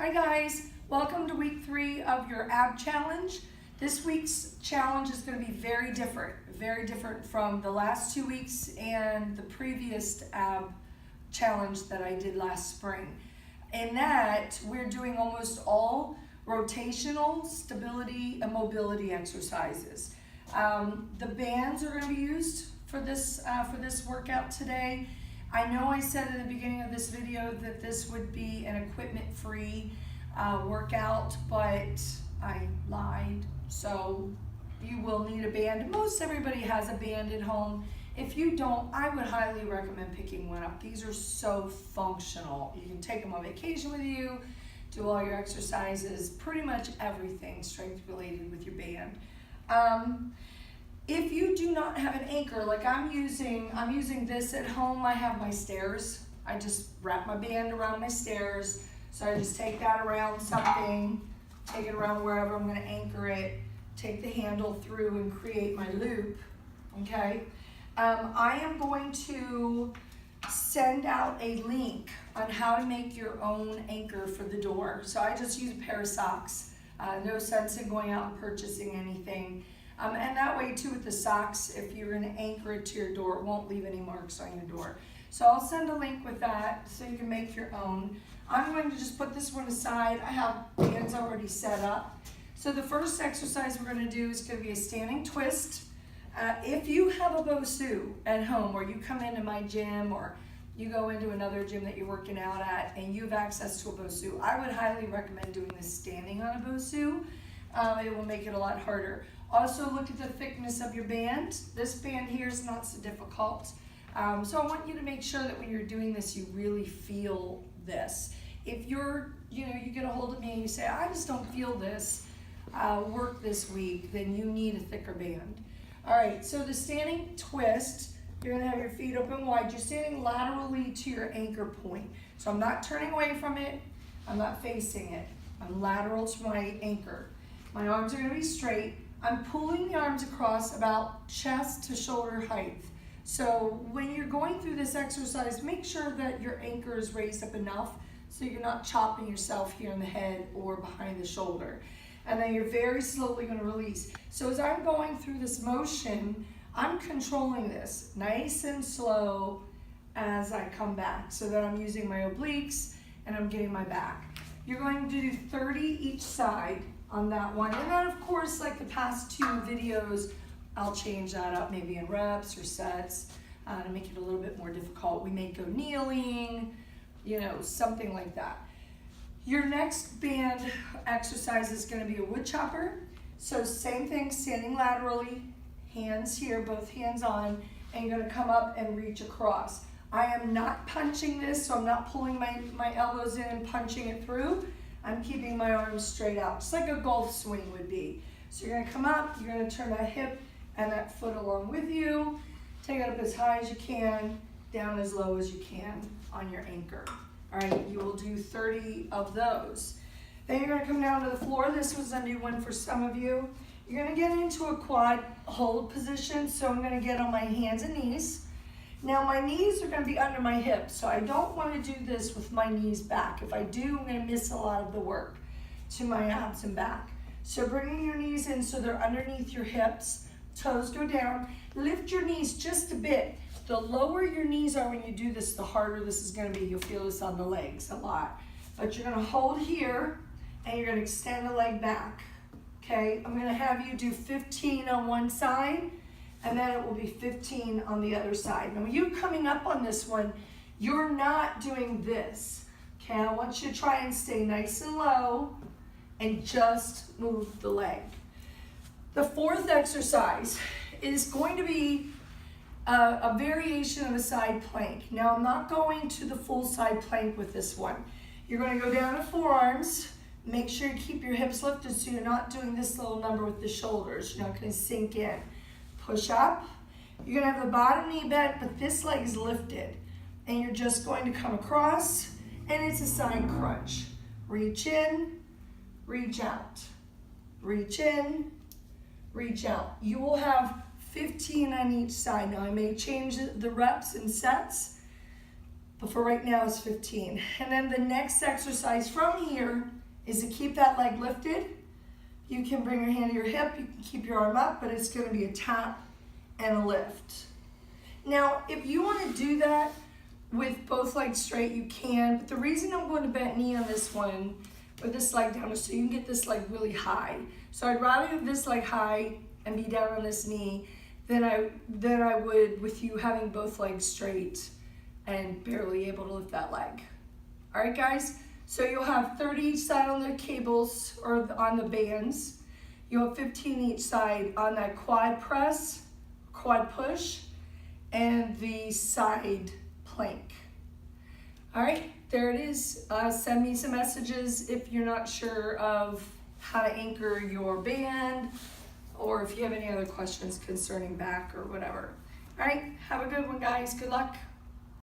Hi guys, welcome to week 3 of your ab challenge. This week's challenge is going to be very different from the last 2 weeks and the previous ab challenge that I did last spring. In that, we're doing almost all rotational, stability, and mobility exercises. The bands are going to be used for this workout today. I know I said at the beginning of this video that this would be an equipment-free workout, but I lied. So you will need a band. Most everybody has a band at home. If you don't, I would highly recommend picking one up. These are so functional. You can take them on vacation with you, do all your exercises, pretty much everything strength related with your band. If you do not have an anchor, like I'm using this at home. I have my stairs. I just wrap my band around my stairs. So I just take that around something, take it around wherever I'm going to anchor it, take the handle through and create my loop, okay? I am going to send out a link on how to make your own anchor for the door. So I just use a pair of socks. No sense in going out and purchasing anything. And that way too with the socks, if you're going to anchor it to your door, it won't leave any marks on your door. So I'll send a link with that so you can make your own. I'm going to just put this one aside. I have bands already set up. So the first exercise we're going to do is going to be a standing twist. If you have a BOSU at home, or you come into my gym, or you go into another gym that you're working out at and you have access to a BOSU, I would highly recommend doing this standing on a BOSU. It will make it a lot harder. Also look at the thickness of your band. This band here is not so difficult. So I want you to make sure that when you're doing this, you really feel this. If you get a hold of me and you say, I just don't feel this work this week, then you need a thicker band. All right, so the standing twist, you're gonna have your feet open wide. You're standing laterally to your anchor point. So I'm not turning away from it. I'm not facing it. I'm lateral to my anchor. My arms are gonna be straight. I'm pulling the arms across about chest to shoulder height. So when you're going through this exercise, make sure that your anchor is raised up enough so you're not chopping yourself here in the head or behind the shoulder. And then you're very slowly going to release. So as I'm going through this motion, I'm controlling this nice and slow as I come back so that I'm using my obliques and I'm getting my back. You're going to do 30 each side on that one. And then of course, like the past 2 videos, I'll change that up maybe in reps or sets to make it a little bit more difficult. We may go kneeling, something like that. Your next band exercise is going to be a wood chopper. So same thing, standing laterally, hands here, both hands on, and you're going to come up and reach across. I am not punching this, so I'm not pulling my elbows in and punching it through. I'm keeping my arms straight out, just like a golf swing would be. So you're going to come up, you're going to turn that hip and that foot along with you. Take it up as high as you can, down as low as you can on your anchor. All right, you will do 30 of those. Then you're going to come down to the floor. This was a new one for some of you. You're going to get into a quad hold position. So I'm going to get on my hands and knees. Now my knees are going to be under my hips, so I don't want to do this with my knees back. If I do, I'm going to miss a lot of the work to my abs and back. So bringing your knees in so they're underneath your hips, toes go down. Lift your knees just a bit. The lower your knees are when you do this, the harder this is going to be. You'll feel this on the legs a lot. But you're going to hold here and you're going to extend the leg back. Okay, I'm going to have you do 15 on one side, and then it will be 15 on the other side. Now, when you're coming up on this one, you're not doing this. Okay, I want you to try and stay nice and low and just move the leg. The fourth exercise is going to be a variation of a side plank. Now, I'm not going to the full side plank with this one. You're going to go down to forearms. Make sure you keep your hips lifted so you're not doing this little number with the shoulders. You're not going to sink in. Push up. You're going to have the bottom knee bent, but this leg is lifted. And you're just going to come across, and it's a side crunch. Reach in, reach out. Reach in, reach out. You will have 15 on each side. Now I may change the reps and sets but for right now it's 15. And then the next exercise from here is to keep that leg lifted. You can bring your hand to your hip, you can keep your arm up, but it's gonna be a tap and a lift. Now, if you wanna do that with both legs straight, you can, but the reason I'm going to bent knee on this one, or this leg down, is so you can get this leg really high. So I'd rather have this leg high and be down on this knee than I would with you having both legs straight and barely able to lift that leg. All right, guys, so you'll have 30 each side on the cables or on the bands. You'll have 15 each side on that quad press, quad push, and the side plank. All right, there it is. Send me some messages if you're not sure of how to anchor your band, or if you have any other questions concerning back or whatever. All right, have a good one, guys. Good luck.